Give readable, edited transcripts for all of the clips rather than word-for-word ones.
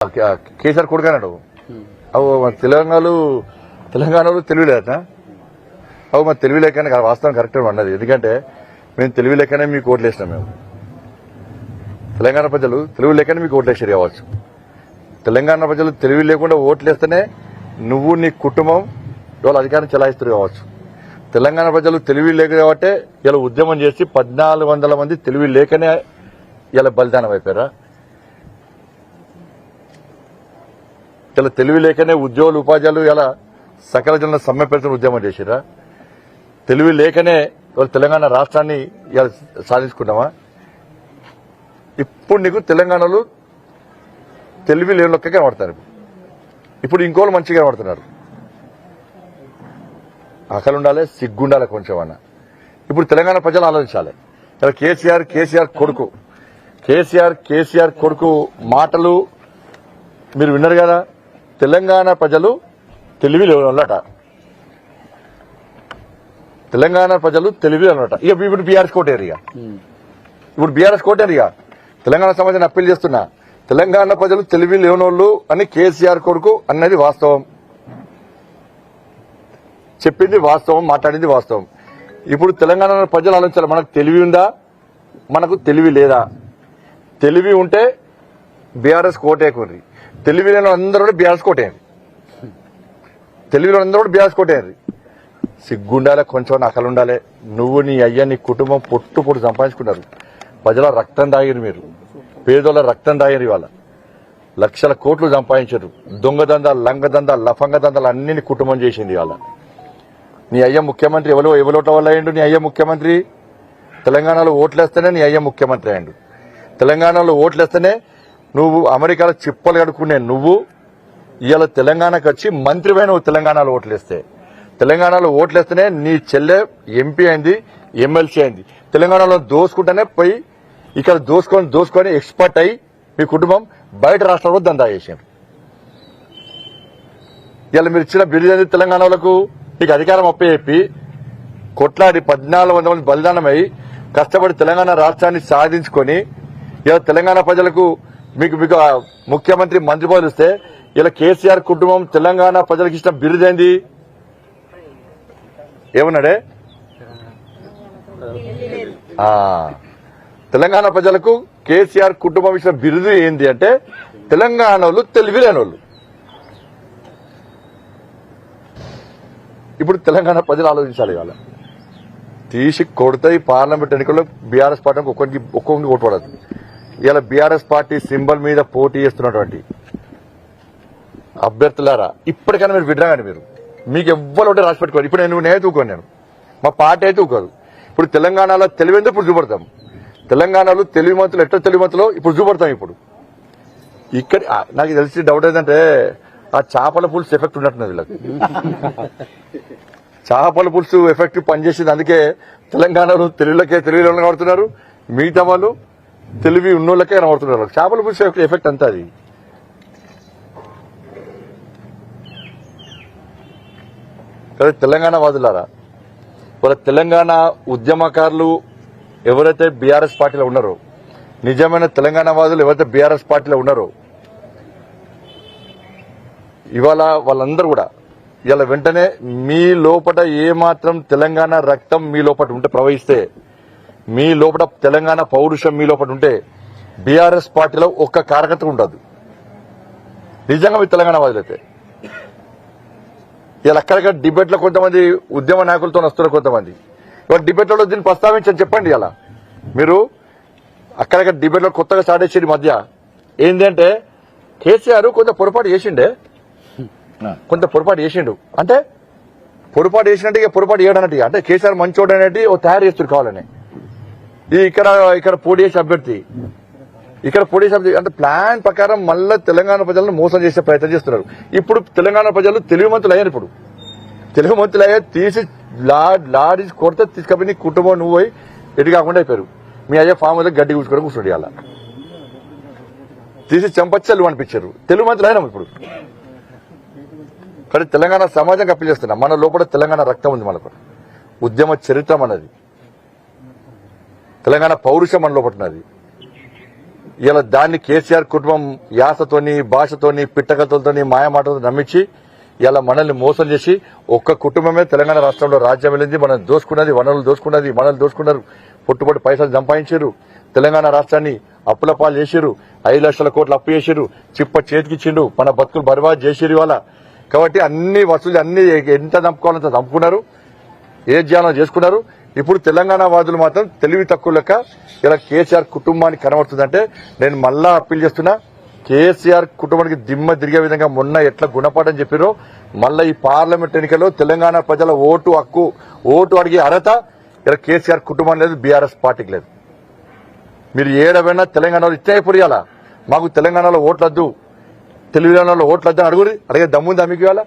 కేసీఆర్ కొడుకన్నాడు అవు తెలంగాణలో తెలివి లేదట అవు మరి తెలివి లేకనే వాస్తవం కరెక్ట్ అన్నది. ఎందుకంటే మేము తెలివి లేకనే మీకు ఓట్లు వేసినాం. మేము తెలంగాణ ప్రజలు తెలివి లేకనే మీకు ఓట్లు వేసారు కావచ్చు. తెలంగాణ ప్రజలు తెలివి లేకుండా ఓట్లు వేస్తేనే నువ్వు నీ కుటుంబం ఇవాళ అధికారం చెలాయిస్తారు కావచ్చు. తెలంగాణ ప్రజలు తెలివి లేక కాబట్టే ఇలా ఉద్యమం చేసి 1400 మంది తెలివి లేకనే ఇలా బలిదానం అయిపోయారా? ఇలా తెలివి లేకనే ఉద్యోగులు ఉపాధ్యాయులు ఇలా సకల జనుల సమ్మె పెడుతున్న ఉద్యమం చేసిరా? తెలివి లేకనే తెలంగాణ రాష్ట్రాన్ని ఇలా సాధించుకున్నామా? ఇప్పుడు నీకు తెలంగాణలో తెలివి లేని లెక్క కనబడతారు. ఇప్పుడు ఇంకోళ్ళు మంచిగా కనబడుతున్నారు. ఆకలి ఉండాలి, సిగ్గుండాలి కొంచెం అన్న. ఇప్పుడు తెలంగాణ ప్రజలు ఆలోచించాలి. ఇలా కేసీఆర్ కొడుకు మాటలు మీరు విన్నారు కదా. తెలంగాణ ప్రజలు తెలివి లేనట. తెలంగాణ ప్రజలు తెలివి లేనట. ఇక ఇప్పుడు బీఆర్ఎస్ కోటేరిగా తెలంగాణ సమాజాన్ని అప్పీల్ చేస్తున్నా. తెలంగాణ ప్రజలు తెలివి లేనోళ్ళు అని కేసీఆర్ కొడుకు అన్నది వాస్తవం, చెప్పింది వాస్తవం, మాట్లాడింది వాస్తవం. ఇప్పుడు తెలంగాణ ప్రజలు ఆలోచించాలి. మనకు తెలివి ఉందా, మనకు తెలివి లేదా? తెలివి ఉంటే బీఆర్ఎస్ కోటేకుండ్రి, తెలివి లేని అందరూ కూడా బీఆర్ఎస్ కోటేయండి. సిగ్గుండాలే, కొంచెం అకలు ఉండాలి. నువ్వు నీ అయ్యా నీ కుటుంబం పొట్టు సంపాదించుకున్నారు. ప్రజల రక్తం దాగిరు, మీరు పేదోళ్ళ రక్తం దాగిరు. ఇవాళ లక్షల కోట్లు సంపాదించారు. దొంగ దందాలు, లంగ దందాలు, లఫంగ దందాలు అన్ని కుటుంబం చేసింది. ఇవాళ నీ అయ్య ముఖ్యమంత్రి ఎవరోట వల్ల అయ్యిండు? నీ అయ్య ముఖ్యమంత్రి. తెలంగాణలో ఓట్లేస్తేనే నీ అయ్య ముఖ్యమంత్రి అయ్యిండు. తెలంగాణలో ఓట్లేస్తేనే నువ్వు అమెరికాలో చిప్పలు కడుక్కునే నువ్వు ఇవాళ తెలంగాణకు వచ్చి మంత్రిపై నువ్వు తెలంగాణలో ఓట్లేస్తేనే నీ చెల్లె ఎంపీ అయింది, ఎమ్మెల్సీ అయింది. తెలంగాణలో దోసుకుంటేనే పోయి ఇక్కడ దోసుకొని ఎక్స్పర్ట్ అయి మీ కుటుంబం బయట రాష్ట్రంలో దందా చేశారు. ఇవాళ మీరు ఇచ్చిన బిల్లు తెలంగాణ వాళ్ళకు మీకు అధికారం అప్పచెప్పి కొట్లాడి 1400 మంది బలిదానమై కష్టపడి తెలంగాణ రాష్ట్రాన్ని సాధించుకొని ఇలా తెలంగాణ ప్రజలకు మీకు ముఖ్యమంత్రి మంత్రి పదవులు ఇస్తే ఇలా కేసీఆర్ కుటుంబం తెలంగాణ ప్రజలకు ఇచ్చిన బిరుదేంది? ఏమన్నాడే? తెలంగాణ ప్రజలకు కేసీఆర్ కుటుంబం ఇచ్చిన బిరుదు ఏంది అంటే తెలంగాణలో తెలివి లేనోళ్ళు. ఇప్పుడు తెలంగాణ ప్రజలు ఆలోచించాలి. ఇవాళ తీసి కొడతాయి. పార్లమెంట్ ఎన్నికల్లో బీఆర్ఎస్ పార్టీకి ఒక్కొక్కరికి ఓటు పడదు. ఇలా బీఆర్ఎస్ పార్టీ సింబల్ మీద పోటీ చేస్తున్నటువంటి అభ్యర్థులారా, ఇప్పటికైనా మీరు విడ్రాగానే మీరు మీకు ఎవ్వరు ఒకటి రాసి పెట్టుకోవాలి. ఇప్పుడు నేను ఊకోను, మా పార్టీ అయితే ఊకోదు. ఇప్పుడు తెలంగాణలో తెలివిందో ఇప్పుడు చూపడతాం. తెలంగాణలో తెలివిమంతులు ఎట్లా తెలివిమంతులో ఇప్పుడు చూపడతాం. ఇప్పుడు ఇక్కడ నాకు తెలిసి డౌట్ ఏంటంటే ఆ చేపల పులుసు ఎఫెక్ట్ ఉన్నట్టున్నది వీళ్ళకి. చేపల పులుసు ఎఫెక్ట్ పనిచేసింది. అందుకే తెలంగాణలో తెలివిలో కనబడుతున్నారు, మిగతా వాళ్ళు తెలివి ఉన్నోళ్ళకే కనబడుతున్నారు. చేపల పులుసు ఎఫెక్ట్ అంతా అది. తెలంగాణ వాదులారా, వాళ్ళ తెలంగాణ ఉద్యమకారులు ఎవరైతే బీఆర్ఎస్ పార్టీలో ఉన్నారో, నిజమైన తెలంగాణ వాదులు ఎవరైతే బీఆర్ఎస్ పార్టీలో ఉన్నారో, ఇవాళ వాళ్ళందరూ కూడా ఇలా వెంటనే మీ లోపల ఏమాత్రం తెలంగాణ రక్తం మీ లోపల ఉంటే ప్రవహిస్తే, మీ లోపల తెలంగాణ పౌరుషం మీ లోపల ఉంటే బీఆర్ఎస్ పార్టీలో ఒక్క కార్యకర్త ఉండదు. నిజంగా మీ తెలంగాణ వాదులైతే ఇలా అక్కడక్కడ డిబేట్లో కొంతమంది ఉద్యమ నాయకులతో వస్తున్నారు. కొంతమంది ఇవాళ డిబేట్లలో దీన్ని ప్రస్తావించని చెప్పండి. ఇలా మీరు అక్కడక్కడ డిబేట్లో కొత్తగా స్టార్ట్ చేసేది మధ్య ఏంటంటే కేసీఆర్ కొంత పొరపాటు చేసిండు అంటే పొరపాటు చేసినట్టు ఇక పొరపాటు చేయడన్నట్టు అంటే కేసీఆర్ మంచోడు అనేది ఓ తయారు చేస్తున్నారు కావాలని. ఇక్కడ పోటీ చేసే అభ్యర్థి అంటే ప్లాన్ ప్రకారం మళ్ళా తెలంగాణ ప్రజలను మోసం చేసే ప్రయత్నం చేస్తున్నారు. ఇప్పుడు తెలంగాణ ప్రజలు తెలివిమంతులు అయ్యారు. ఇప్పుడు తెలివిమంతులు అయ్యా తీసి లారీ కొడితే తీసుకపోయి కుటుంబం నువ్వు పోయి ఎటు కాకుండా అయిపోయారు. మీ అయ్యే ఫామ్ మీద గడ్డి కూర్చుకొని కూర్చోండి. అలా తీసి చెంపచ్చలు అనిపించారు. తెలివిమంతులు అయినాం ఇప్పుడు. కానీ తెలంగాణ సమాజంగా అప్పీల్ చేస్తున్నాం. మన లోపల తెలంగాణ రక్తం ఉంది. మనకు ఉద్యమ చరిత్ర అన్నది, తెలంగాణ పౌరుషం మన లోపల ఉన్నది. ఇలా దాన్ని కేసీఆర్ కుటుంబం యాసతోని భాషతోని పిట్టకథలతోని మాయమాటలతో నమ్మించి ఇలా మనల్ని మోసం చేసి ఒక్క కుటుంబమే తెలంగాణ రాష్ట్రంలో రాజ్యం వెళ్ళింది. మనం దోసుకున్నది వనరులు దోసుకున్నది, మనల్ని దోసుకున్నారు, పొట్టుపొట్టు పైసలు సంపాదించారు, తెలంగాణ రాష్ట్రాన్ని అప్పుల పాలు చేసిరు, 5 లక్షల కోట్లు అప్పు చేసిరు, చిప్ప చేతికిచ్చిండు, మన బతుకులు బర్బాద్ చేసిరు ఇవాళ. కాబట్టి అన్ని వసూలు అన్ని ఎంత చంపుకోవాలంత చంపుకున్నారు, ఏ ధ్యానం చేసుకున్నారు. ఇప్పుడు తెలంగాణ వాదులు మాత్రం తెలివి తక్కువ లెక్క ఇలా కేసీఆర్ కుటుంబానికి కనబడుతుందంటే నేను మళ్ళా అప్పీల్ చేస్తున్నా, కేసీఆర్ కుటుంబానికి దిమ్మ తిరిగే విధంగా మొన్న ఎట్లా గుణపాఠం చెప్పారో మళ్ళా ఈ పార్లమెంట్ ఎన్నికల్లో తెలంగాణ ప్రజల ఓటు హక్కు, ఓటు అడిగే అర్హత ఇలా కేసీఆర్ కుటుంబం లేదు, బీఆర్ఎస్ పార్టీకి లేదు. మీరు ఏడవైనా తెలంగాణలో ఇచ్చే పొరియాలా, మాకు తెలంగాణలో ఓట్లొద్దు, తెలంగాణలో ఓట్లొద్దు అని అడిగే దమ్ముంది మీకు ఇవాళ.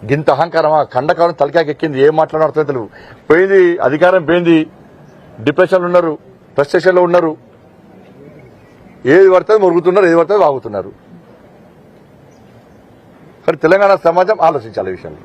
గింత అహంకారమా, కండకాలం తలకాకి ఎక్కింది, ఏం మాట్లాడుతుందో తెలియదు. పోయింది అధికారం, పోయింది, డిప్రెషన్లో ఉన్నారు, ఫ్రస్ట్రేషన్లో ఉన్నారు, ఏది పడుతుంది మురుగుతున్నారు, ఏది పడుతుంది వాగుతున్నారు. కానీ తెలంగాణ సమాజం ఆలోచించాలి ఈ విషయంలో.